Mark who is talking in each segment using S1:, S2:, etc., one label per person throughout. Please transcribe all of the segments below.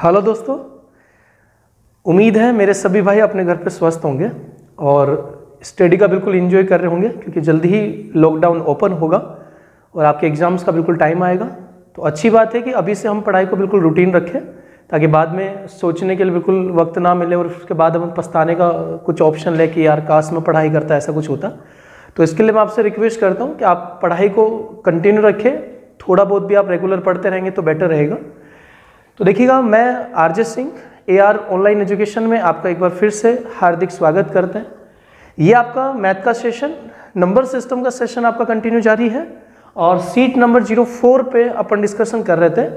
S1: Hello दोस्तों, उम्मीद है मेरे सभी भाई अपने घर पे स्वस्थ होंगे और स्टडी का बिल्कुल एंजॉय कर रहे होंगे, क्योंकि जल्दी ही लॉकडाउन ओपन होगा और आपके एग्जाम्स का बिल्कुल टाइम आएगा। तो अच्छी बात है कि अभी से हम पढ़ाई को बिल्कुल रूटीन रखें, ताकि बाद में सोचने के लिए बिल्कुल वक्त ना मिले और उसके बाद हम पछताने का कुछ ऑप्शन ले कि यार काश में पढ़ाई करता, ऐसा कुछ होता। तो इसके लिए मैं आपसे रिक्वेस्ट करता हूँ कि आप पढ़ाई को कंटिन्यू रखें, थोड़ा बहुत भी आप रेगुलर पढ़ते रहेंगे तो बेटर रहेगा। तो देखिएगा, मैं RJ Singh AR online education में आपका एक बार फिर से हार्दिक स्वागत करते हैं। ये आपका मैथ का सेशन, नंबर सिस्टम का सेशन आपका कंटिन्यू जारी है और सीट नंबर 04 पे अपन डिस्कशन कर रहे थे।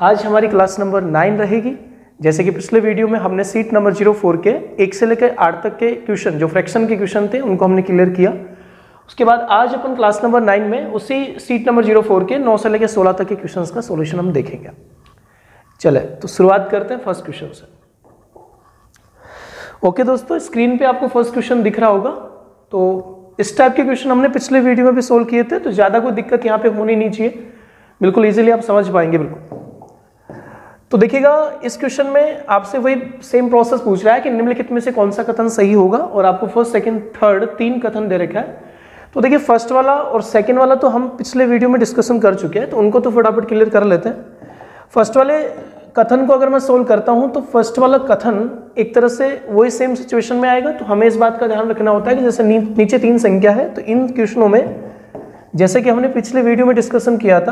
S1: आज हमारी क्लास नंबर 9 रहेगी। जैसे कि पिछले वीडियो में हमने सीट नंबर 04 के 1 से लेकर 8 तक के क्वेश्चन, जो फ्रैक्शन के क्वेश्चन थे, उनको हमने क्लियर किया। उसके बाद आज अपन क्लास नंबर 9 में उसी सीट नंबर 04 के 9 से लेकर 16 तक के क्वेश्चंस का सॉल्यूशन हम देखेंगे। चले तो शुरुआत करते हैं फर्स्ट क्वेश्चन से। ओके दोस्तों, स्क्रीन पे आपको फर्स्ट क्वेश्चन दिख रहा होगा। तो इस टाइप के क्वेश्चन हमने पिछले वीडियो में भी सोल्व किए थे, तो ज्यादा कोई दिक्कत यहाँ पे होनी नहीं चाहिए, बिल्कुल इजीली आप समझ पाएंगे बिल्कुल। तो देखिएगा, इस क्वेश्चन में आपसे वही सेम प्रोसेस पूछ रहा है कि निम्नलिखित में से कौन सा कथन सही होगा, और आपको फर्स्ट सेकंड थर्ड 3 कथन दे रखा है। तो देखिए, फर्स्ट वाला और सेकंड वाला तो हम पिछले वीडियो में डिस्कशन कर चुके हैं, तो उनको तो फटाफट क्लियर कर लेते हैं। फर्स्ट वाले कथन को अगर मैं सोल्व करता हूं तो फर्स्ट वाला कथन एक तरह से वही सेम सिचुएशन में आएगा। तो हमें इस बात का ध्यान रखना होता है कि जैसे नीचे 3 संख्या है, तो इन क्वेश्चनों में जैसे कि हमने पिछले वीडियो में डिस्कशन किया था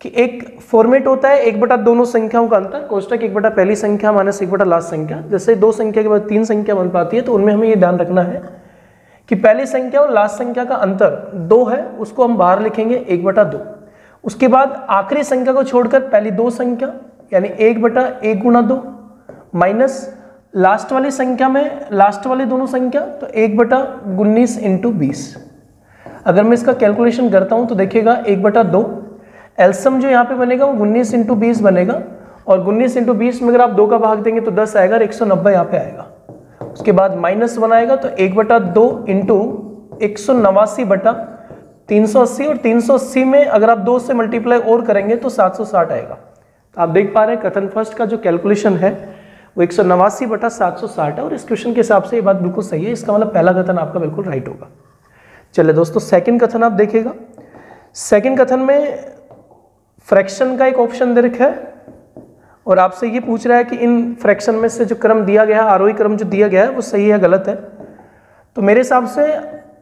S1: कि एक फॉर्मेट होता है 1/2 दोनों संख्याओं का अंतर, कोष्टक 1/2 पहली संख्या माइनस 1/2 लास्ट संख्या। जैसे 2 संख्या के बाद 3 संख्या बन पाती है, तो उनमें हमें ये ध्यान रखना है कि पहली संख्या और लास्ट संख्या का अंतर 2 है, उसको हम बाहर लिखेंगे 1/2। उसके बाद आखिरी संख्या को छोड़कर पहली 2 संख्या यानी 1/1 गुणा 2 माइनस लास्ट वाली संख्या में लास्ट वाली दोनों संख्या, तो 1/19 इंटू 20। अगर मैं इसका कैलकुलेशन करता हूं तो देखिएगा 1/2 एलसम जो यहाँ पे बनेगा वो 19 इंटू 20 बनेगा, और 19 इंटू 20 में अगर आप 2 का भाग देंगे तो 10 आएगा और 190 यहाँ पे आएगा। उसके बाद माइनस बनाएगा तो 1/2 इंटू 189/380, और 380 में अगर आप 2 से मल्टीप्लाई और करेंगे तो 760 आएगा। तो आप देख पा रहे हैं कथन फर्स्ट का जो कैलकुलेशन है वो 189/760 है, और इस क्वेश्चन के हिसाब से ये बात बिल्कुल सही है। इसका मतलब पहला कथन आपका बिल्कुल राइट होगा। चलिए दोस्तों, सेकंड कथन आप देखिएगा। सेकंड कथन में फ्रैक्शन का एक ऑप्शन दे रखा है और आपसे ये पूछ रहा है कि इन फ्रैक्शन में से जो क्रम दिया गया है, आरोही क्रम जो दिया गया है, वो सही है गलत है। तो मेरे हिसाब से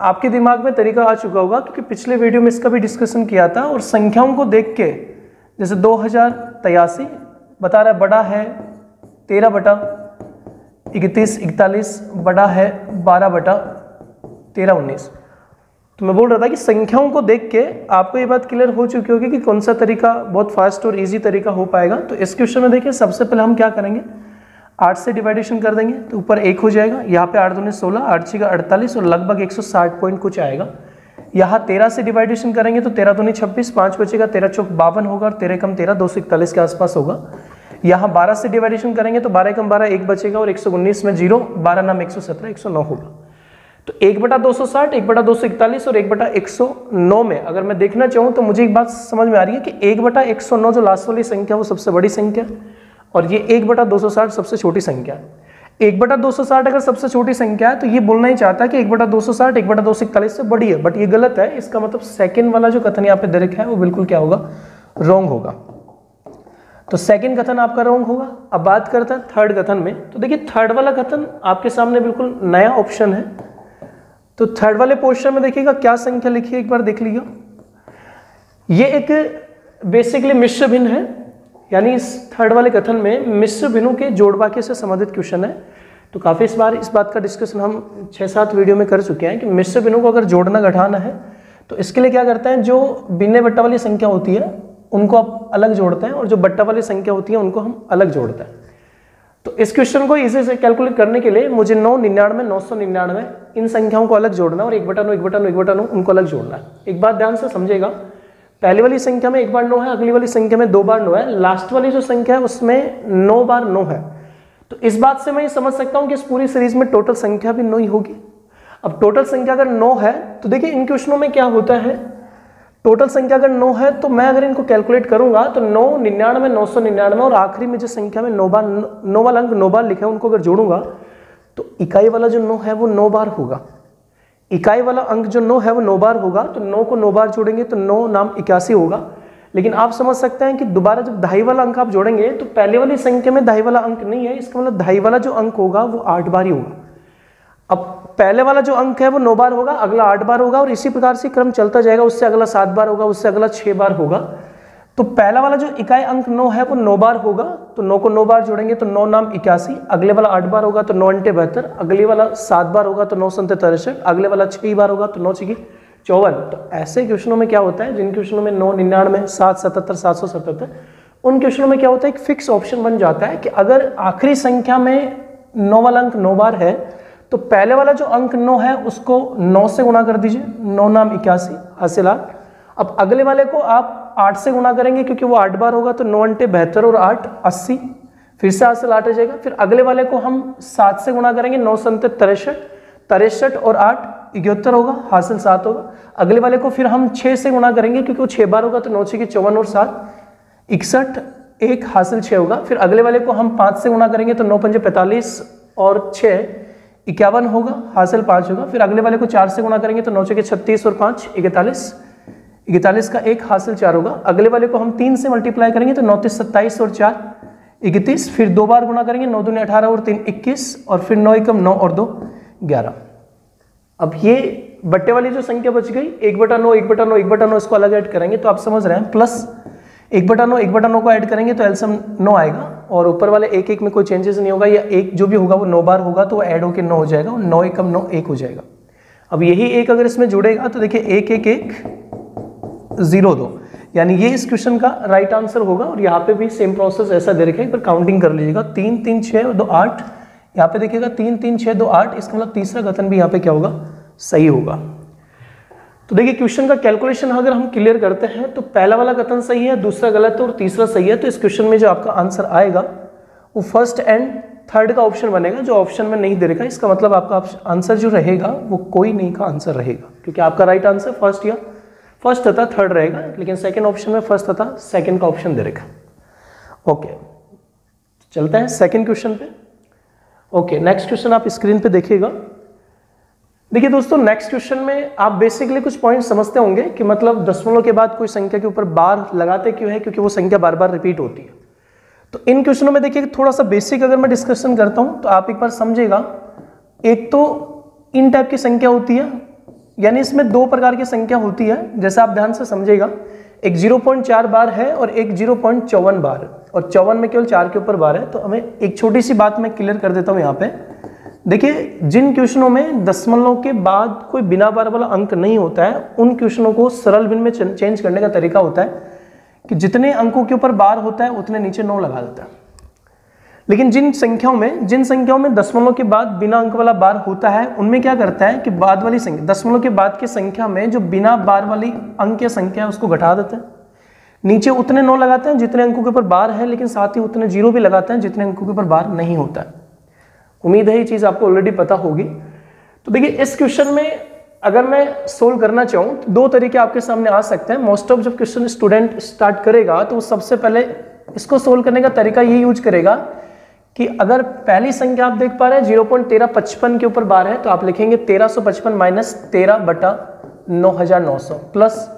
S1: आपके दिमाग में तरीका आ चुका होगा, क्योंकि पिछले वीडियो में इसका भी डिस्कशन किया था, और संख्याओं को देख के जैसे 2083 बता रहा है बड़ा है 13/3141, बड़ा है 12/1319। तो मैं बोल रहा था कि संख्याओं को देख के आपको ये बात क्लियर हो चुकी होगी कि कौन सा तरीका बहुत फास्ट और इजी तरीका हो पाएगा। तो इस क्वेश्चन में देखिए, सबसे पहले हम क्या करेंगे, 8 से डिवाइडेशन कर देंगे तो ऊपर 1 हो जाएगा। यहाँ पे 8 दूनी 16, 8 6 48 और लगभग 160 पॉइंट कुछ आएगा। यहाँ 13 से डिवाइडेशन करेंगे तो 13 दूनी 26, 5 बचेगा, 13 चौक 52 होगा, और 13 कम 13 241 के आसपास होगा। यहाँ 12 से डिवाइडेशन करेंगे तो 12 कम 12 1 बचेगा, और 119 में 0, 12 नाम 117, 109 होगा। तो 1/260, 1/241 और 1/109 में अगर मैं देखना चाहूँ तो मुझे एक बात समझ में आ रही है कि 1/109 जो लास्ट वाली संख्या वो सबसे बड़ी संख्या है, और ये 1/260 सबसे छोटी संख्या है। 1/260 अगर सबसे छोटी संख्या है तो ये बोलना ही चाहता है कि 1/260 1/241 से बड़ी है, बट ये गलत है। इसका मतलब सेकंड वाला जो कथन यहाँ पे दे रखा है वो बिल्कुल क्या होगा, रॉन्ग होगा। तो सेकंड कथन आपका रॉन्ग होगा। अब बात करते हैं थर्ड कथन में। तो देखिए, थर्ड वाला कथन आपके सामने बिल्कुल नया ऑप्शन है। तो थर्ड वाले पोर्शन में देखिएगा क्या संख्या लिखी है, एक बार देख लीजिए। ये एक बेसिकली मिश्र भिन्न है, यानी इस थर्ड वाले कथन में मिश्र भिन्नों के जोड़ वाक्य से संबंधित क्वेश्चन है। तो काफी इस बार इस बात का डिस्कशन हम 6-7 वीडियो में कर चुके हैं कि मिश्र भिन्नों को अगर जोड़ना घटाना है तो इसके लिए क्या करते हैं, जो भिन्न बट्टा वाली संख्या होती है उनको आप अलग जोड़ते हैं, और जो बट्टा वाली संख्या होती है उनको हम अलग जोड़ते हैं। तो इस क्वेश्चन को इजी से कैलकुलेट करने के लिए मुझे 999 999 इन संख्याओं को अलग जोड़ना, और 1/9 1/9 1/9 उनको अलग जोड़ना है। एक बात ध्यान से समझेगा, पहली वाली संख्या में 1 बार 9 है, अगली वाली संख्या में 2 बार 9 है, लास्ट वाली जो संख्या है उसमें 9 बार 9 है। तो इस बात से मैं ये समझ सकता हूं कि इस पूरी सीरीज में टोटल संख्या भी 9 ही होगी। अब टोटल संख्या अगर 9 है तो देखिए इन क्वेश्चनों में क्या होता है टोटल संख्या अगर 9 है तो मैं अगर इनको कैलकुलेट करूंगा तो 9, 99, 999 और आखिरी में जिस संख्या में 9 वाला अंक 9 बार लिखा है उनको अगर जोड़ूंगा तो इकाई वाला जो 9 है वो 9 बार होगा। इकाई वाला अंक जो 9 है वो 9 बार होगा, तो 9 को 9 बार जोड़ेंगे तो 9 नाम 81 होगा। लेकिन आप समझ सकते हैं कि दोबारा जब दहाई वाला अंक आप जोड़ेंगे तो पहले वाली संख्या में दहाई वाला अंक नहीं है, इसका मतलब दहाई वाला जो अंक होगा वो 8 बार ही होगा। अब पहले वाला जो अंक है वो 9 बार होगा, अगला 8 बार होगा और इसी प्रकार से क्रम चलता जाएगा, उससे अगला 7 बार होगा, उससे अगला 6 बार होगा। तो पहला वाला जो इकाई अंक 9 है वो 9 बार होगा, तो 9 को 9 बार जोड़ेंगे तो 9 नाम 81, अगले वाला 8 बार होगा तो 9 अंटे 72, अगले वाला 7 बार होगा तो 9 संते 63, अगले वाला 6 बार होगा तो 9 6 54। तो ऐसे क्वेश्चनों में क्या होता है, जिन क्वेश्चनों में 9, 99, 7, 77, 777, उन क्वेश्चनों में क्या होता है, एक फिक्स ऑप्शन बन जाता है कि अगर आखिरी संख्या में 9 वाला अंक 9 बार है तो पहले वाला जो अंक 9 है उसको 9 से गुणा कर दीजिए, 9 नाम 81 हासिल 8। अब अगले वाले को आप 8 से गुणा करेंगे क्योंकि वो 8 बार होगा, तो 9 अंटे 72 और 8 80, फिर से हासिल 8 आ जाएगा। फिर अगले वाले को हम 7 से गुणा करेंगे, 9 संते 63, 63 और 8 71 होगा, हासिल 7 होगा। अगले वाले को फिर हम 6 से गुणा करेंगे क्योंकि वो 6 बार होगा, तो 9 6 54 और 7 61, 1 हासिल 6 होगा। फिर अगले वाले को हम 5 से गुणा करेंगे तो 9 पंजे 45 और 6 51 होगा, हासिल 5 होगा। फिर अगले वाले को 4 से गुणा करेंगे तो 9 6 36 और 5 41, 41 का 1 हासिल 4 होगा। अगले वाले को हम 3 से मल्टीप्लाई करेंगे तो 9 3 27 और 4 31, फिर 2 बार गुणा करेंगे, 9 दूनी 18 और 3 21, और फिर 9 एकम 9 और 2 11। अब ये बट्टे वाली जो संख्या बच गई 1/9, 1/9, 1/9, इसको अलग ऐड करेंगे तो आप समझ रहे हैं, प्लस 1/9, 1/9 को ऐड करेंगे तो एलसीएम 9 आएगा, और ऊपर वाले 1 1 में कोई चेंजेस नहीं होगा, या 1 जो भी होगा वो 9 बार होगा तो वो ऐड होकर 9 हो जाएगा, और 9 एकम 9 1 हो जाएगा। अब यही 1 अगर इसमें जुड़ेगा तो देखिए 1 1 1 0 2, यानी ये इस क्वेश्चन का राइट आंसर होगा। और यहाँ पे भी सेम प्रोसेस ऐसा दे रखा है, एक बार काउंटिंग कर लीजिएगा, 3 3 6 और 2 8, यहाँ पे देखिएगा 3 3 6 2 8, इसका मतलब तीसरा कथन भी यहाँ पे क्या होगा, सही होगा। तो देखिए क्वेश्चन का कैलकुलेशन अगर हम क्लियर करते हैं तो पहला वाला कथन सही है, दूसरा गलत है और तीसरा सही है। तो इस क्वेश्चन में जो आपका आंसर आएगा वो फर्स्ट एंड थर्ड का ऑप्शन बनेगा, जो ऑप्शन में नहीं दे रखा। इसका मतलब आपका आंसर जो रहेगा वो कोई नहीं का आंसर रहेगा, क्योंकि आपका राइट आंसर फर्स्ट या फर्स्ट तथा थर्ड रहेगा, लेकिन सेकंड ऑप्शन में फर्स्ट तथा सेकंड का ऑप्शन दे रखा। ओके, चलते हैं सेकंड क्वेश्चन पे। ओके, नेक्स्ट क्वेश्चन आप स्क्रीन पे देखिएगा। देखिए दोस्तों, नेक्स्ट क्वेश्चन में आप बेसिकली कुछ पॉइंट समझते होंगे कि मतलब दशमलव के बाद कोई संख्या के ऊपर बार लगाते क्यों है, क्योंकि वो संख्या बार बार रिपीट होती है। तो इन क्वेश्चनों में देखिए थोड़ा सा बेसिक अगर मैं डिस्कशन करता हूं तो आप एक बार समझिएगा। एक तो इन टाइप की संख्या होती है, यानी इसमें 2 प्रकार की संख्या होती है, जैसा आप ध्यान से समझिएगा। एक 0.4 बार है और एक 0.54 बार, और 54 में केवल 4 के ऊपर बार है। तो हमें एक छोटी सी बात मैं क्लियर कर देता हूं यहाँ पे। देखिए, जिन क्वेश्चनों में दशमलव के बाद कोई बिना बार वाला अंक नहीं होता है, उन क्वेश्चनों को सरल भिन्न में चेंज करने का तरीका होता है कि जितने अंकों के ऊपर बार होता है उतने नीचे 9 लगा देता है। लेकिन जिन संख्याओं में दशमलव के बाद बिना अंक वाला बार होता है, उनमें क्या करता है कि बाद वाली संख्या, दशमलव के बाद की संख्या में जो बिना बार वाली अंक या संख्या है उसको घटा देते हैं, नीचे उतने 9 लगाते हैं जितने अंकों के ऊपर बार है, लेकिन साथ ही उतने 0 भी लगाते हैं जितने अंकों के ऊपर बार नहीं होता है। उम्मीद है ये चीज आपको ऑलरेडी पता होगी। तो देखिए, इस क्वेश्चन में अगर मैं सोल्व करना चाहूँ तो 2 तरीके आपके सामने आ सकते हैं। मोस्ट ऑफ जब क्वेश्चन स्टूडेंट स्टार्ट करेगा तो वो सबसे पहले इसको सोल्व करने का तरीका ये यूज करेगा कि अगर पहली संख्या आप देख पा रहे हैं 0.1355 के ऊपर बार है, तो आप लिखेंगे 1355 माइनस 13/9900 प्लस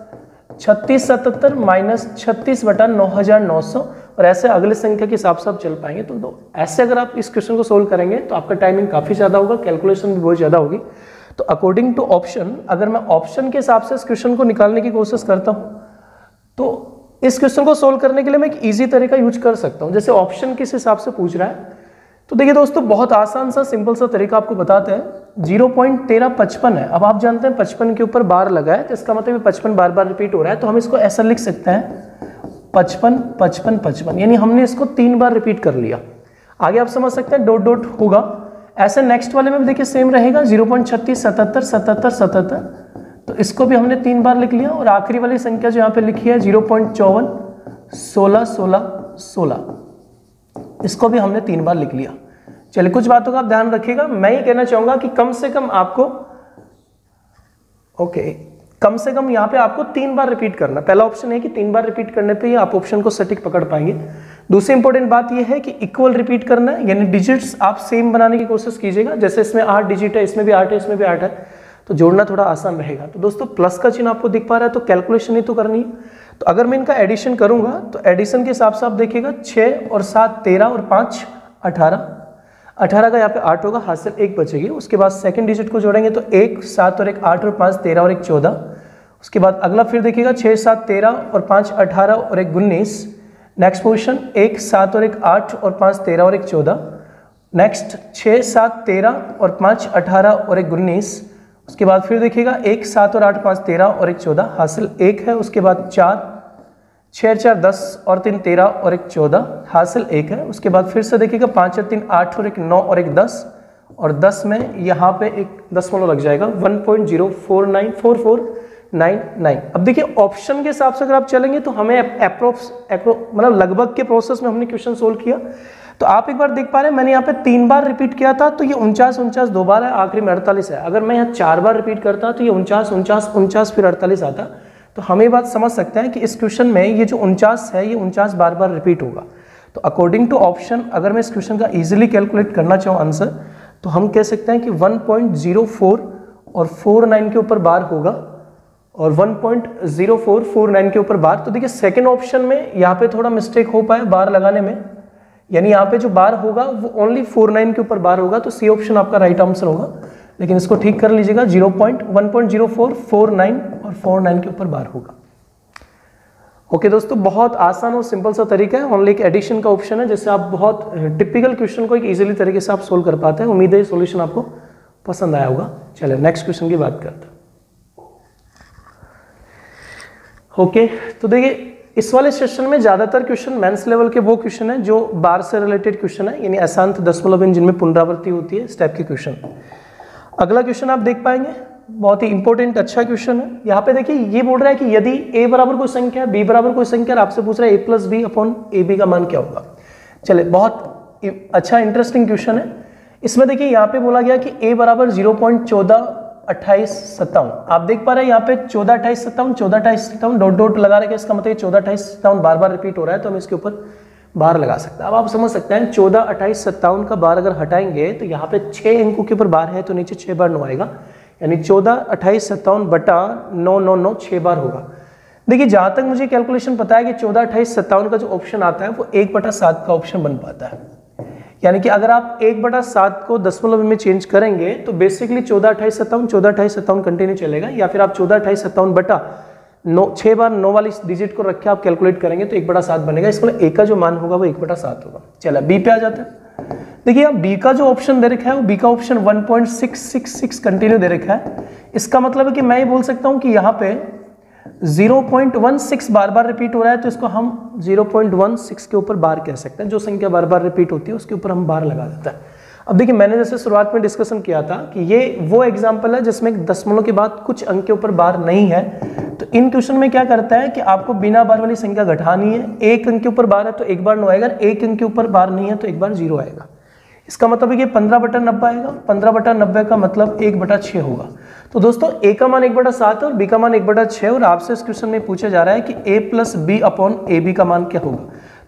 S1: 3677 माइनस 36/9900, और ऐसे अगले संख्या के हिसाब से आप चल पाएंगे। तो ऐसे अगर आप इस क्वेश्चन को सोल्व करेंगे तो आपका टाइमिंग काफी ज्यादा होगा, कैलकुलेशन भी बहुत ज्यादा होगी। तो अकॉर्डिंग टू ऑप्शन, अगर मैं ऑप्शन के हिसाब से इस क्वेश्चन को निकालने की कोशिश करता हूं तो इस क्वेश्चन को सोल्व करने के लिए मैं एक इजी तरीका यूज कर सकता हूं। जैसे ऑप्शन किस हिसाब से पूछ रहा है, तो देखिए दोस्तों, बहुत आसान सा सिंपल सा तरीका आपको बताते हैं। 0.1355 है, अब आप जानते हैं 55 के ऊपर बार लगा है, तो इसका मतलब 55 बार बार रिपीट हो रहा है, तो हम इसको ऐसा लिख सकते हैं 55 55 55, यानी हमने इसको 3 बार रिपीट कर लिया। आगे आप समझ सकते हैं डॉट डॉट होगा। ऐसे नेक्स्ट वाले में भी देखिए सेम रहेगा, 0.36 77 77 77, तो इसको भी हमने 3 बार लिख लिया। और आखिरी वाली संख्या जो यहाँ पे लिखी है 0.54 16 16 16, इसको भी हमने 3 बार लिख लिया। चलिए, कुछ बातों का आप ध्यान रखिएगा। मैं ये कहना चाहूंगा कि कम से कम आपको कम से कम यहाँ पे आपको 3 बार रिपीट करना। पहला ऑप्शन है कि 3 बार रिपीट करने पे ही आप ऑप्शन को सटीक पकड़ पाएंगे। दूसरी इंपॉर्टेंट बात यह है कि इक्वल रिपीट करना है, यानी डिजिट्स आप सेम बनाने की कोशिश कीजिएगा। जैसे इसमें 8 डिजिट है, इसमें भी 8 है, इसमें भी 8 है, तो जोड़ना थोड़ा आसान रहेगा। तो दोस्तों प्लस का चिन्ह आपको दिख पा रहा है, तो कैलकुलेशन ही तो करनी है। तो अगर मैं इनका एडिशन करूंगा तो एडिशन के हिसाब से आप देखिएगा 6 और 7 13 और 5 18, 18 का यहाँ पे 8 होगा, हासिल 1 बचेगी। उसके बाद सेकंड डिजिट को जोड़ेंगे तो 1 7 और 1 8 और 5 13 और 1 14। उसके बाद अगला फिर देखिएगा 6 7 13 और 5 18 और 1 19। नेक्स्ट पोजीशन 1 7 और 1 8 और 5 13 और 1 14। नेक्स्ट 6 7 13 और 5 18 और 1 19। उसके बाद फिर देखिएगा 1 7 और 8 5 13 और 1 14, हासिल 1 है। उसके बाद 4 6 4 10 और 3 13 और 1 14, हासिल 1 है। उसके बाद फिर से देखिएगा 5 और 3 8 और 1 9 और 1 10, और 10 में यहाँ पे एक दशमलव लग जाएगा 1.049449। अब देखिए ऑप्शन के हिसाब से अगर आप चलेंगे तो हमें मतलब लगभग के प्रोसेस में हमने क्वेश्चन सोल्व किया। तो आप एक बार देख पा रहे हैं मैंने यहाँ पे 3 बार रिपीट किया था, तो ये 49 2 बार है, आखिरी में 48 है। अगर मैं यहाँ 4 बार रिपीट करता तो ये 49 फिर 48 आता। तो हम ये बात समझ सकते हैं कि इस क्वेश्चन में ये जो 49 है ये 49 बार बार रिपीट होगा। तो अकॉर्डिंग टू ऑप्शन अगर मैं इस क्वेश्चन का इजीली कैलकुलेट करना चाहूँ आंसर, तो हम कह सकते हैं कि 1.04 और 49 के ऊपर बार होगा, और 1.0449 के ऊपर बार। तो देखिए सेकेंड ऑप्शन में यहाँ पे थोड़ा मिस्टेक हो पाया बार लगाने में, यानी यहाँ पे जो बार होगा वो ओनली 49 के ऊपर बार होगा, तो सी ऑप्शन आपका राइट आंसर होगा। लेकिन इसको ठीक कर लीजिएगा, 1.04 49 और 49 के ऊपर बार होगा। ओके दोस्तों, बहुत आसान और सिंपल सा तरीका है, ओनली एक एडिशन का ऑप्शन है जिससे आप बहुत टिपिकल क्वेश्चन को एक इजीली तरीके से आप सोल्व कर पाते हैं। उम्मीद है सॉल्यूशन आपको पसंद आया होगा। चलिए नेक्स्ट क्वेश्चन की बात करते हैं। ओके तो देखिए इस वाले सेशन में ज्यादातर क्वेश्चन मेंस लेवल के वो क्वेश्चन है जो बार से रिलेटेड क्वेश्चन है, यानी अशांत दशमलव जिनमें पुनरावृत्ति होती है, इस टाइप के क्वेश्चन। अगला क्वेश्चन आप देख पाएंगे, बहुत ही इंपॉर्टेंट अच्छा क्वेश्चन है। यहाँ पे देखिए ये बोल रहा है कि यदि a बराबर कोई संख्या है, b बराबर कोई संख्या है, आपसे पूछ रहा है a plus B upon A B का मान क्या होगा। चलिए बहुत अच्छा इंटरेस्टिंग क्वेश्चन है। इसमें देखिए यहाँ पे बोला गया कि a बराबर 0.142857। आप देख पा रहे हैं यहाँ पे 14 28 57 14 28 57 डॉट डॉट लगा रखे, इसका मतलब 14 28 57 बार बार रिपीट हो रहा है, तो हम इसके ऊपर बार लगा सकते हैं। अब आप समझ सकते हैं 14 28 57 का बार अगर हटाएंगे तो यहाँ पे 6 अंकों के ऊपर बार है, तो नीचे 6 बार 9 आएगा, यानी 14 28 57 बटा 9 9 9 6 बार होगा। देखिए जहां तक मुझे कैलकुलेशन पता है कि 14 28 57 का जो ऑप्शन आता है वो 1/7 का ऑप्शन बन पाता है, यानी कि अगर आप 1/7 को दशमलव में चेंज करेंगे तो बेसिकली 14 28 57 कंटिन्यू चलेगा, या फिर आप 14 28 57 बटा 6 बार 9 वाली डिजिट को रख के आप कैलकुलेट करेंगे तो 1/7 बनेगा। इसको ए का जो मान होगा वो 1/7 होगा। चला बी पे आ जाता है। देखिए अब बी का जो ऑप्शन दे रखा है वो बी का ऑप्शन 1.666 कंटिन्यू दे रखा है। इसका मतलब है कि मैं ये बोल सकता हूं कि यहाँ पे 0.16 बार बार रिपीट हो रहा है, तो इसको हम 0.16 के ऊपर बार कह सकते हैं। जो संख्या बार बार रिपीट होती है उसके ऊपर हम बार लगा देते हैं। अब देखिए मैंने जैसे शुरुआत में डिस्कशन किया था कि ये वो एग्जाम्पल है जिसमें एक दशमलव के बाद कुछ अंक के ऊपर बार नहीं है। तो इन क्वेश्चन में क्या करता है कि आपको बिना बार वाली संख्या घटानी है। एक अंक के ऊपर बार है तो एक बार 9 आएगा, एक अंक के ऊपर बार नहीं है तो एक बार 0 आएगा। इसका मतलब है कि 15/90 आएगा, 15/90 का मतलब 1/6 होगा। तो दोस्तों a का मान 1/7 और b का मान 1/6, और आपसे इस क्वेश्चन में पूछा जा रहा है कि a plus B upon A B का मान क्या होगा।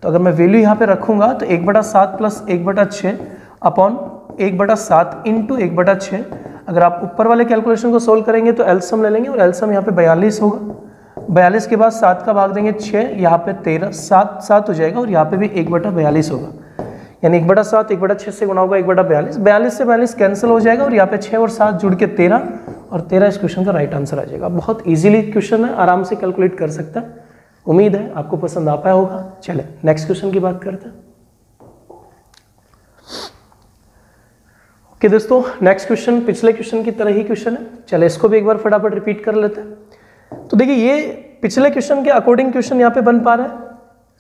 S1: तो अगर मैं वैल्यू यहाँ पे रखूंगा तो 1/7 प्लस 1/6 अपॉन 1/7 इंटू 1/6। अगर आप ऊपर वाले कैलकुलेशन को सोल्व करेंगे तो एलसीएम ले लेंगे, और एलसीएम यहाँ पे 42 होगा। 42 के बाद 7 का भाग देंगे 6, यहाँ पे 13 7 7 हो जाएगा, और यहाँ पे भी 1/42 होगा, यानी 1/7 1/6 से गुणा होगा 1/42, 42 से 42 कैंसिल हो जाएगा, और यहाँ पे 6 और 7 जुड़ के 13, और 13 इस क्वेश्चन का राइट आंसर आ जाएगा। बहुत इजीली क्वेश्चन है, आराम से कैलकुलेट कर सकते हैं। उम्मीद है आपको पसंद आ पाया होगा। चले नेक्स्ट क्वेश्चन की बात करते हैं। ओके दोस्तों, नेक्स्ट क्वेश्चन पिछले क्वेश्चन की तरह ही क्वेश्चन है। चले इसको भी एक बार फटाफट रिपीट कर लेते हैं। तो देखिए ये पिछले क्वेश्चन के अकॉर्डिंग क्वेश्चन यहाँ पे बन पा रहा है।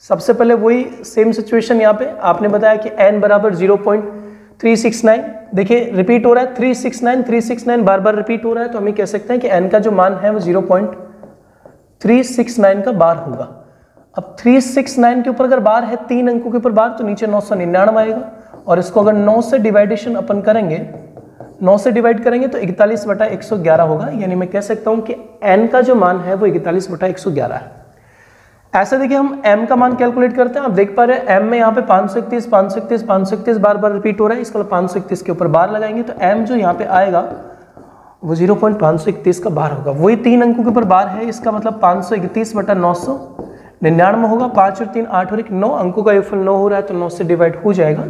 S1: सबसे पहले वही सेम सिचुएशन, यहाँ पे आपने बताया कि n बराबर 0.369, देखिए रिपीट हो रहा है 369 बार बार रिपीट हो रहा है, तो हम ये कह सकते हैं कि n का जो मान है वो 0.369 का बार होगा। अब 369 के ऊपर अगर बार है 3 अंकों के ऊपर बार, तो नीचे 999 आएगा, और इसको अगर 9 से डिवाइडेशन अपन करेंगे 9 से डिवाइड करेंगे तो 41/111 होगा, यानी मैं कह सकता हूं कि n का जो मान है वो 41/111 है। ऐसे देखिए हम m का मान कैलकुलेट करते हैं, आप देख पा रहे हैं m में यहाँ पे 531 531 531 बार बार रिपीट हो रहा है, इसका 531 के ऊपर बार लगाएंगे तो m जो यहाँ पे आएगा वो 0.531 का बार होगा। वही 3 अंकों के ऊपर बार है, इसका मतलब 531/999 होगा। 5 और 3 8 और 1 9 अंकों का योगफल 9 हो रहा है तो 9 से डिवाइड हो जाएगा।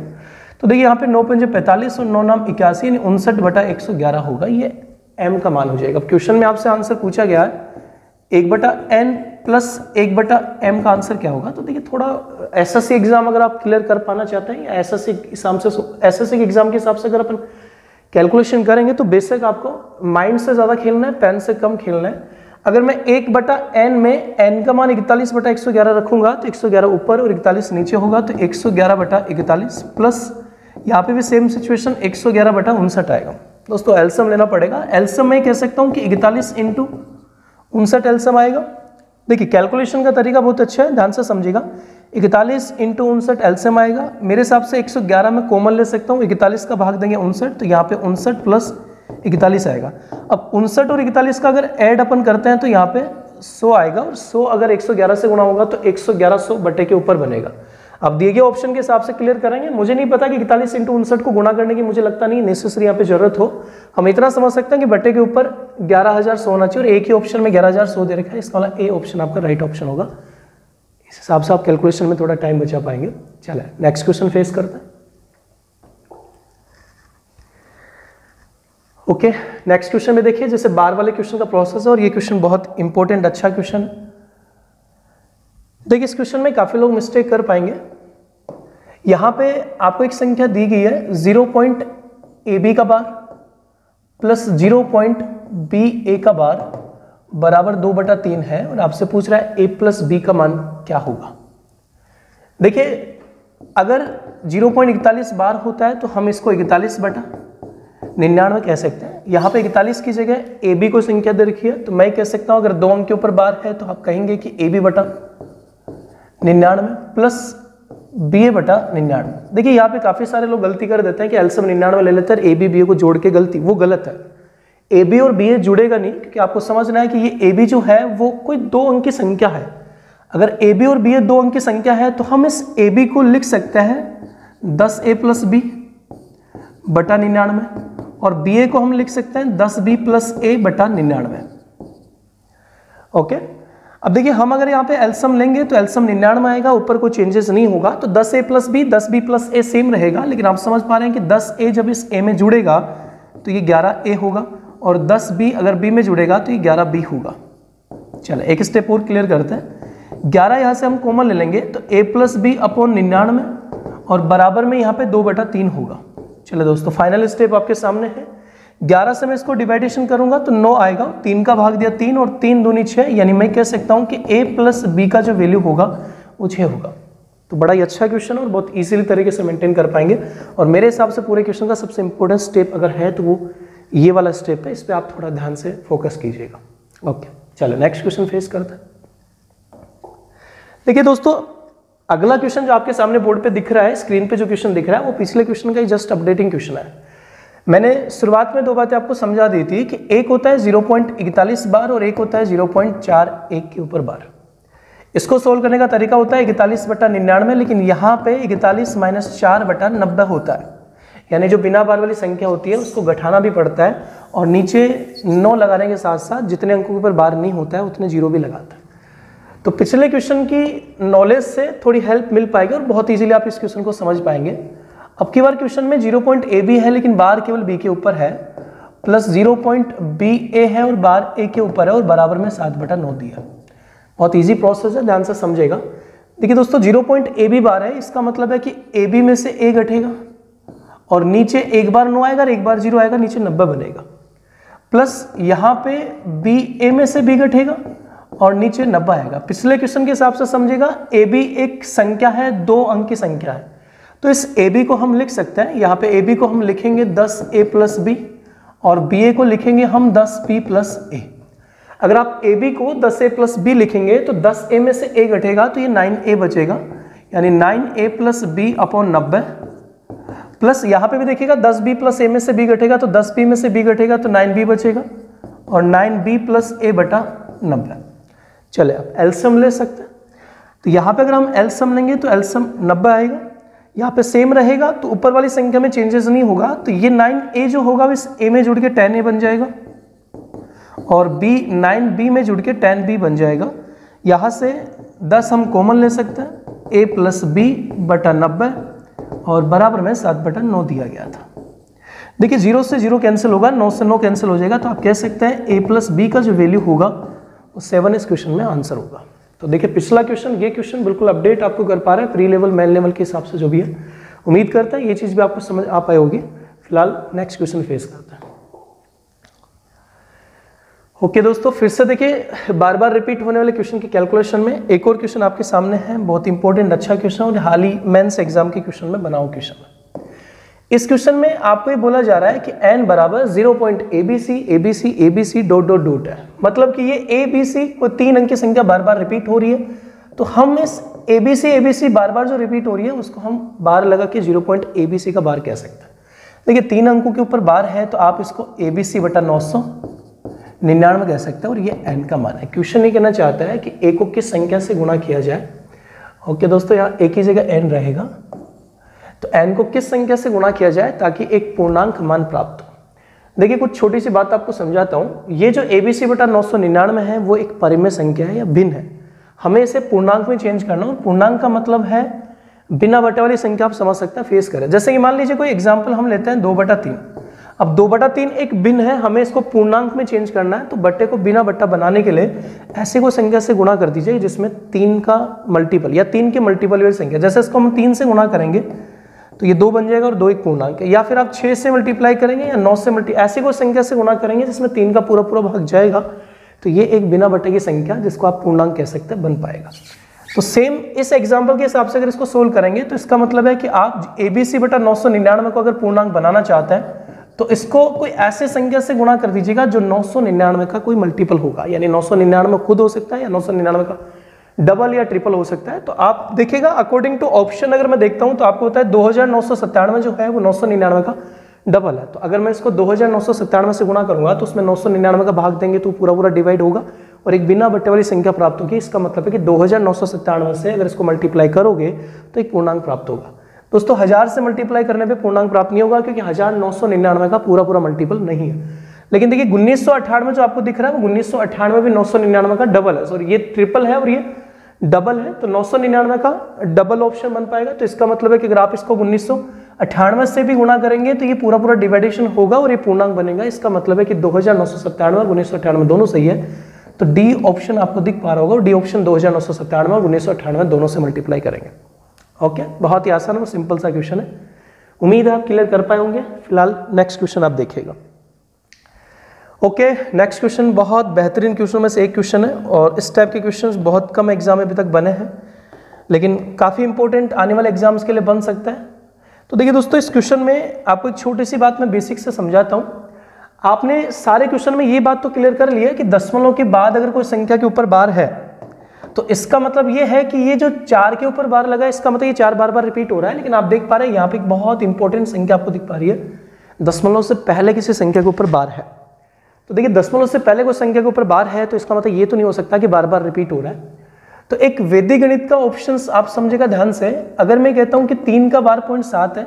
S1: तो देखिए यहाँ पे 9 पंजे 45 और 9 नाम 81 यानी 59/111 होगा, ये m का मान हो जाएगा। अब क्वेश्चन में आपसे आंसर पूछा गया है 1/n प्लस 1/m का आंसर क्या होगा। तो देखिए थोड़ा एसएससी एग्जाम अगर आप क्लियर कर पाना चाहते हैं या एसएससी के एग्जाम के हिसाब से अगर अपन कैलकुलेशन करेंगे तो बेशक आपको माइंड से ज़्यादा खेलना है, पेन से कम खेलना है। अगर मैं 1/n में n का मान 41/111 रखूंगा तो 111 ऊपर और 41 नीचे होगा, तो 111/41 प्लस यहाँ पे भी सेम सिचुएशन 111/59 आएगा। दोस्तों एलसीएम लेना पड़ेगा। एलसीएम में कह सकता हूँ कि 41 × 59 एलसीएम आएगा। देखिए कैलकुलेशन का तरीका बहुत अच्छा है, ध्यान से समझिएगा। 41 × 59 एलसीएम आएगा। मेरे हिसाब से 111 में कॉमन ले सकता हूँ, 41 का भाग देंगे 59 तो यहाँ पे 59 प्लस 41 आएगा। अब 59 और 41 का अगर ऐड अपन करते हैं तो यहाँ पे 100 आएगा, और 100 अगर 111 से गुणा होगा तो 111 बटे के ऊपर बनेगा। अब दिए गए ऑप्शन के हिसाब से क्लियर करेंगे। मुझे नहीं पता कि 41 × 59 को गुणा करने की मुझे लगता नहीं नेसेसरी यहाँ पे जरूरत हो। हम इतना समझ सकते हैं कि बटे के ऊपर 11100 होना चाहिए, और एक ही ऑप्शन में 11100 दे रखा है, इसका वाला ए ऑप्शन आपका राइट ऑप्शन होगा। इस हिसाब से आप कैलकुलेशन में थोड़ा टाइम बचा पाएंगे। चले नेक्स्ट क्वेश्चन फेस करते हैं। ओके नेक्स्ट क्वेश्चन में देखिए जैसे बार वाले क्वेश्चन का प्रोसेस है, और ये क्वेश्चन बहुत इंपॉर्टेंट अच्छा क्वेश्चन। देखिए इस क्वेश्चन में काफी लोग मिस्टेक कर पाएंगे। यहां पे आपको एक संख्या दी गई है 0.ab का बार प्लस 0.ba का बार बराबर 2/3 है, और आपसे पूछ रहा है a प्लस b का मान क्या होगा। देखिए अगर 0.41 बार होता है तो हम इसको 41/99 कह सकते हैं। यहाँ पे 41 की जगह ए बी को संख्या दे रखी है, तो मैं कह सकता हूँ अगर 2 अंक के ऊपर बार है तो आप कहेंगे कि AB/99 प्लस BA/99। देखिए यहाँ पे काफी सारे लोग गलती कर देते हैं कि एलसीएम 99 ले लेते हैं, AB BA को जोड़ के गलती, वो गलत है। AB और BA जुड़ेगा नहीं, क्योंकि आपको समझना है कि ये AB जो है वो कोई 2 अंक की संख्या है। अगर AB और BA 2 अंक की संख्या है तो हम इस AB को लिख सकते हैं 10A प्लस B/99, और BA को हम लिख सकते हैं 10B प्लस A/99। ओके अब देखिए हम अगर यहाँ पे एलसीएम लेंगे तो एलसीएम 99 आएगा, ऊपर कोई चेंजेस नहीं होगा, तो 10A plus B 10B plus A same रहेगा। लेकिन आप समझ पा रहे हैं कि 10A जब इस A में जुड़ेगा तो ये 11A होगा, और 10B अगर B में जुड़ेगा तो ये 11B होगा। चलो एक स्टेप और क्लियर करते हैं। 11 यहाँ से हम कॉमन ले लेंगे तो A प्लस B अपॉन 99, और बराबर में यहाँ पे 2/3 होगा। चलो दोस्तों फाइनल स्टेप आपके सामने है। 11 से मैं इसको डिवाइडेशन करूंगा तो 9 आएगा, 3 का भाग दिया 3 और 3 दूनी 6, यानी मैं कह सकता हूं कि A प्लस B का जो वैल्यू होगा वो 6 होगा। तो बड़ा ही अच्छा क्वेश्चन और बहुत इजीली तरीके से मेंटेन कर पाएंगे। और मेरे हिसाब से पूरे क्वेश्चन का सबसे इंपॉर्टेंट स्टेप अगर है तो वो ये वाला स्टेप है, इस पर आप थोड़ा ध्यान से फोकस कीजिएगा। ओके चलो नेक्स्ट क्वेश्चन फेस करते हैं। देखिए दोस्तों अगला क्वेश्चन जो आपके सामने बोर्ड पे दिख रहा है, स्क्रीन पे जो क्वेश्चन दिख रहा है वो पिछले क्वेश्चन का ही जस्ट अपडेटिंग क्वेश्चन है। मैंने शुरुआत में 2 बातें आपको समझा दी थी कि एक होता है 0.41 बार और एक होता है 0.41 के ऊपर बार। इसको सोल्व करने का तरीका होता है 41/99, लेकिन यहाँ पे 41 - 4/90 होता है, यानी जो बिना बार वाली संख्या होती है उसको घटाना भी पड़ता है, और नीचे 9 लगाने के साथ साथ जितने अंकों के ऊपर बार नहीं होता है उतने 0 भी लगाता है। तो पिछले क्वेश्चन की नॉलेज से थोड़ी हेल्प मिल पाएगी और बहुत ईजिली आप इस क्वेश्चन को समझ पाएंगे। अब की बार क्वेश्चन में 0.AB है लेकिन बार केवल B के ऊपर है, प्लस 0.BA है और बार A के ऊपर है, और बराबर में 7/9 दिया। बहुत इजी प्रोसेस है, ध्यान से समझेगा। देखिए दोस्तों 0.AB बार है, इसका मतलब है कि AB में से A घटेगा और नीचे एक बार 9 आएगा और एक बार 0 आएगा, नीचे 90 बनेगा, प्लस यहाँ पे BA में से B घटेगा और नीचे 90 आएगा। पिछले क्वेश्चन के हिसाब से समझेगा AB एक संख्या है, 2 अंक की संख्या है, तो इस AB को हम लिख सकते हैं, यहाँ पे AB को हम लिखेंगे 10A प्लस B और BA को लिखेंगे हम 10B प्लस A। अगर आप AB को 10A प्लस B लिखेंगे तो 10A में से A घटेगा तो ये 9A बचेगा, यानी 9A plus B upon 90 plus यहाँ पे भी देखिएगा 10b प्लस a में से b घटेगा तो 10b में से b घटेगा तो 9b बचेगा और 9b प्लस a बटा 90। चले अब एलसीएम ले सकते हैं, तो यहाँ पे अगर हम एलसीएम लेंगे तो एलसीएम 90 आएगा, यहाँ पे सेम रहेगा तो ऊपर वाली संख्या में चेंजेस नहीं होगा, तो ये 9a जो होगा इस a में जुड़ के 10a बन जाएगा और b 9b में जुड़ के 10b बन जाएगा। यहाँ से 10 हम कॉमन ले सकते हैं, a प्लस b बटा 90 और बराबर में 7 बटा 9 दिया गया था। देखिए 0 से 0 कैंसिल होगा, 9 से 9 कैंसिल हो जाएगा, तो आप कह सकते हैं a प्लस b का जो वैल्यू होगा वो 7 इस क्वेश्चन में आंसर होगा। तो देखिए पिछला क्वेश्चन, ये क्वेश्चन बिल्कुल अपडेट आपको कर पा रहा है प्री लेवल मेन लेवल के हिसाब से जो भी है। उम्मीद करता है ये चीज़ भी आपको समझ आ पाई होगी। फिलहाल नेक्स्ट क्वेश्चन फेस करते हैं। ओके दोस्तों, फिर से देखिए बार बार रिपीट होने वाले क्वेश्चन की कैलकुलेशन में एक और क्वेश्चन आपके सामने है, बहुत इंपॉर्टेंट अच्छा क्वेश्चन और हाल ही मेंस एग्जाम के क्वेश्चन में बना हुआ क्वेश्चन है। इस क्वेश्चन में आपको ये बोला जा रहा है कि n बराबर 0.abc abc abc dot dot dot है, मतलब कि ये abc को 3 अंक की संख्या बार बार रिपीट हो रही है, तो हम इस abc abc बार बार जो रिपीट हो रही है उसको हम बार लगा के 0.abc का बार कह सकते हैं। देखिए 3 अंकों के ऊपर बार है तो आप इसको abc बटा 999 कह सकते हैं और ये n का मान है। क्वेश्चन ये कहना चाहता है कि a को किस संख्या से गुणा किया जाए। ओके दोस्तों, यहाँ a की जगह n रहेगा, तो n को किस संख्या से गुणा किया जाए ताकि एक पूर्णांक मान प्राप्त हो। देखिए कुछ छोटी सी बात आपको समझाता हूं, ये जो abc बटा 999 है वो एक परिमेय संख्या है या भिन्न है, हमें इसे पूर्णांक में चेंज करना हो। पूर्णांक का मतलब है बिना बटे वाली संख्या, आप समझ सकते हैं फेस करें। जैसे कि मान लीजिए कोई एग्जाम्पल हम लेते हैं 2/3, अब 2/3 एक भिन्न है, हमें इसको पूर्णांक में चेंज करना है, तो बट्टे को बिना बट्टा बनाने के लिए ऐसी कोई संख्या से गुणा कर दीजिए जिसमें 3 का मल्टीपल या 3 के मल्टीपल वाली संख्या, जैसे इसको हम 3 से गुणा करेंगे तो ये 2 बन जाएगा और 2 एक पूर्णांक है, या फिर आप 6 से मल्टीप्लाई करेंगे या 9 से ऐसी कोई संख्या से गुणा करेंगे जिसमें 3 का पूरा पूरा भाग जाएगा, तो ये एक बिना बट्टे की संख्या जिसको आप पूर्णांक कह सकते हैं बन पाएगा। तो सेम इस एग्जाम्पल के हिसाब से अगर इसको सोल्व करेंगे तो इसका मतलब है कि आप abc बटा 999 को अगर पूर्णांक बनाना चाहते हैं तो इसको कोई ऐसे संख्या से गुणा कर दीजिएगा जो 999 का कोई मल्टीपल होगा, यानी 999 खुद हो सकता है या 999 का डबल या ट्रिपल हो सकता है। तो आप देखिएगा अकॉर्डिंग टू ऑप्शन अगर मैं देखता हूं तो आपको होता है 2997 जो है वो 999 का डबल है, तो अगर मैं इसको 2997 से गुणा करूंगा तो उसमें 999 का भाग देंगे तो पूरा पूरा डिवाइड होगा और एक बिना बट्टे वाली संख्या प्राप्त होगी। इसका मतलब है कि 2997 से अगर इसको मल्टीप्लाई करोगे तो एक पूर्णांक प्राप्त होगा। दोस्तों 1000 से मल्टीप्लाई करने पे पूर्णांक प्राप्त नहीं होगा क्योंकि 1999 का पूरा पूरा मल्टीपल नहीं है। लेकिन देखिए 1998 जो आपको दिख रहा है वो 1998 भी 999 का डबल है, सॉरी ये ट्रिपल है और ये डबल है, तो 999 का डबल ऑप्शन बन पाएगा। तो इसका मतलब है कि अगर आप इसको 1998 से भी गुणा करेंगे तो ये पूरा पूरा डिवाइडेशन होगा और ये पूर्णांक बनेगा। इसका मतलब है कि 2997 और 1998 दोनों सही है, तो डी ऑप्शन आपको दिख पा रहा होगा और डी ऑप्शन 2997 और 1998 दोनों से मल्टीप्लाई करेंगे। ओके, बहुत ही आसान और सिंपल सा क्वेश्चन है, उम्मीद है आप क्लियर कर पाए होंगे। फिलहाल नेक्स्ट क्वेश्चन आप देखिएगा। ओके, नेक्स्ट क्वेश्चन बहुत बेहतरीन क्वेश्चन में से एक क्वेश्चन है और इस टाइप के क्वेश्चंस बहुत कम एग्जाम में अभी तक बने हैं, लेकिन काफ़ी इंपॉर्टेंट आने वाले एग्जाम्स के लिए बन सकता है। तो देखिए दोस्तों, इस क्वेश्चन में आपको एक छोटी सी बात मैं बेसिक से समझाता हूँ। आपने सारे क्वेश्चन में ये बात तो क्लियर कर लिया कि दशमलव के बाद अगर कोई संख्या के ऊपर बार है तो इसका मतलब ये है कि ये जो 4 के ऊपर बार लगा है इसका मतलब ये 4 बार बार रिपीट हो रहा है। लेकिन आप देख पा रहे हैं यहाँ पे एक बहुत इंपॉर्टेंट संख्या आपको दिख पा रही है, दशमलव से पहले किसी संख्या के ऊपर बार है। तो देखिए दशमलव से पहले कोई संख्या के ऊपर बार है तो इसका मतलब ये तो नहीं हो सकता कि बार बार रिपीट हो रहा है। तो एक वैदिक गणित का ऑप्शन आप समझेगा ध्यान से, अगर मैं कहता हूं कि 3 का बार 0.7 है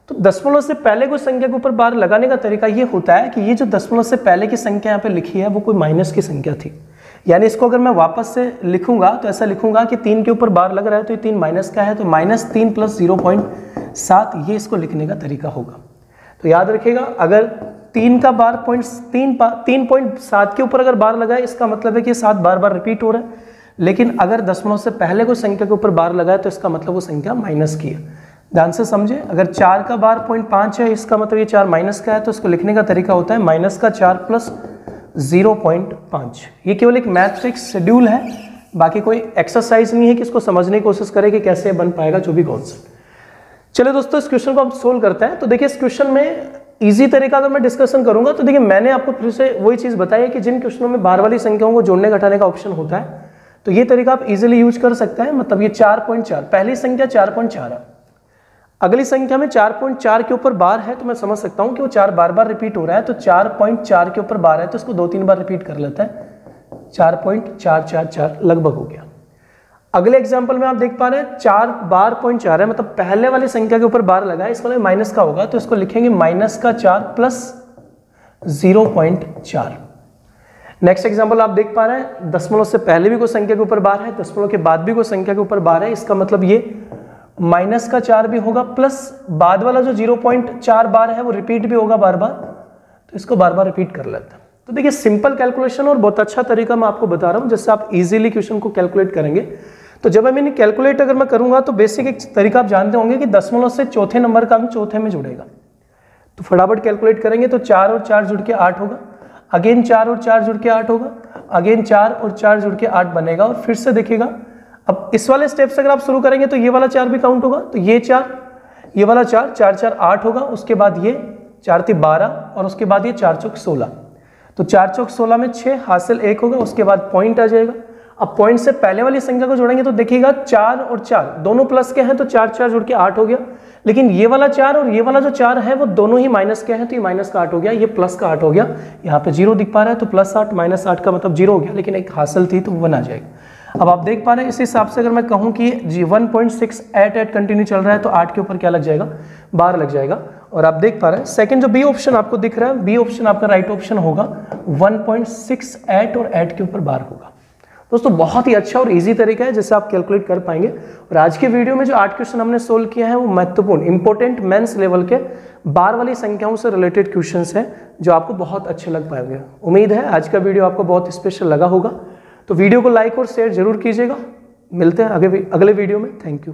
S1: तो दशमलव से पहले कोई संख्या के ऊपर बार लगाने का तरीका ये होता है कि ये जो दशमलव से पहले की संख्या यहाँ पे लिखी है वो कोई माइनस की संख्या थी, यानी इसको अगर मैं वापस से लिखूंगा तो ऐसा लिखूंगा कि 3 के ऊपर बार लग रहा है तो ये 3 माइनस का है, तो -3 + 0.7 ये इसको लिखने का तरीका होगा। तो याद रखिएगा, अगर 3 का बार 3.7 के ऊपर अगर बार लगा है इसका मतलब है कि 7 बार बार रिपीट हो रहा है, लेकिन अगर दशमलव से पहले कोई संख्या के ऊपर बार लगा है तो इसका मतलब वो संख्या माइनस की है। ध्यान से समझे, अगर 4 का बार 0.5 है इसका मतलब ये 4 माइनस का है, तो इसको लिखने का तरीका होता है -4 + 0.5। ये केवल एक मैथमेटिक्स शेड्यूल है, बाकी कोई एक्सरसाइज नहीं है कि इसको समझने की कोशिश करें कि कैसे बन पाएगा जो भी कॉन्सेप्ट। चलिए दोस्तों, इस क्वेश्चन को हम सोल्व करते हैं। तो देखिए इस क्वेश्चन में इजी तरीका अगर मैं डिस्कशन करूंगा तो देखिए मैंने आपको फिर से वही चीज बताई है कि जिन क्वेश्चनों में बार वाली संख्याओं को जोड़ने घटाने का ऑप्शन होता है तो ये तरीका आप इजीली यूज कर सकते हैं। मतलब ये 4.4 पहली संख्या 4.4 है। अगली संख्या में 4.4 के ऊपर बार है तो मैं समझ सकता हूं कि वो 4 बार बार रिपीट हो रहा है, तो 4.4 के ऊपर बार है तो इसको 2-3 बार रिपीट कर लेता है, 4.444 लगभग हो गया। अगले एग्जाम्पल में आप देख पा रहे हैं 4 बार पॉइंट 4 है, मतलब पहले वाली संख्या के ऊपर बार लगा है, इस वाले माइनस का होगा तो इसको लिखेंगे माइनस का 4 प्लस 0.4। नेक्स्ट एग्जाम्पल आप देख पा रहे हैं दशमलव से पहले भी कोई संख्या के ऊपर बार है, दशमलव के बाद भी कोई संख्या के ऊपर बार है, इसका मतलब ये माइनस का 4 भी होगा प्लस बाद वाला जो 0.4 बार है वो रिपीट भी होगा बार बार, तो इसको बार बार रिपीट कर लेते हैं। तो देखिए सिंपल कैलकुलेशन और बहुत अच्छा तरीका मैं आपको बता रहा हूं जिससे आप इजीली क्वेश्चन को कैलकुलेट करेंगे। तो जब मैं कैलकुलेट अगर मैं करूंगा तो बेसिक एक तरीका आप जानते होंगे कि दशमलव से चौथे नंबर का अंक चौथे में जुड़ेगा, तो फटाफट कैलकुलेट करेंगे तो 4 और 4 जुड़ के 8 होगा, अगेन 4 और 4 जुड़ के 8 होगा, अगेन 4 और 4 जुड़ के 8 बनेगा, और फिर से देखिएगा अब इस वाले स्टेप से अगर आप शुरू करेंगे तो ये वाला 4 भी काउंट होगा, तो ये 4, ये वाला 4, 4 4 8 होगा, उसके बाद ये 4 3 12 और उसके बाद ये 4 चौक 16, तो 4 चौक 16 में 6 हासिल 1 होगा, उसके बाद पॉइंट आ जाएगा। अब पॉइंट से पहले वाली संख्या को जोड़ेंगे तो देखिएगा 4 और 4 दोनों प्लस के हैं तो 4 4 जुड़ के 8 हो गया, लेकिन ये वाला 4 और ये वाला जो 4 है वो दोनों ही माइनस के हैं तो ये माइनस का 8 हो गया, ये प्लस का 8 हो गया, यहाँ पे 0 दिख पा रहा है तो प्लस 8 माइनस 8 का मतलब 0 हो गया, लेकिन एक हासिल थी तो वो बन आ जाएगा। अब आप देख पा रहे हैं इस हिसाब से अगर मैं कहूँ कि 1.688 कंटिन्यू चल रहा है तो 8 के ऊपर क्या लग जाएगा, बार लग जाएगा। और आप देख पा रहे हैं सेकंड जो बी ऑप्शन आपको दिख रहा है, बी ऑप्शन आपका राइट ऑप्शन होगा, 1.68 और 8 के ऊपर बार होगा। दोस्तों बहुत ही अच्छा और इजी तरीका है जिससे आप कैलकुलेट कर पाएंगे। और आज के वीडियो में जो 8 क्वेश्चन हमने सोल्व किया है वो महत्वपूर्ण इंपॉर्टेंट मेंस लेवल के बार वाली संख्याओं से रिलेटेड क्वेश्चंस हैं जो आपको बहुत अच्छे लग पाएंगे। उम्मीद है आज का वीडियो आपको बहुत स्पेशल लगा होगा, तो वीडियो को लाइक और शेयर जरूर कीजिएगा। मिलते हैं अगले वीडियो में। Thank you.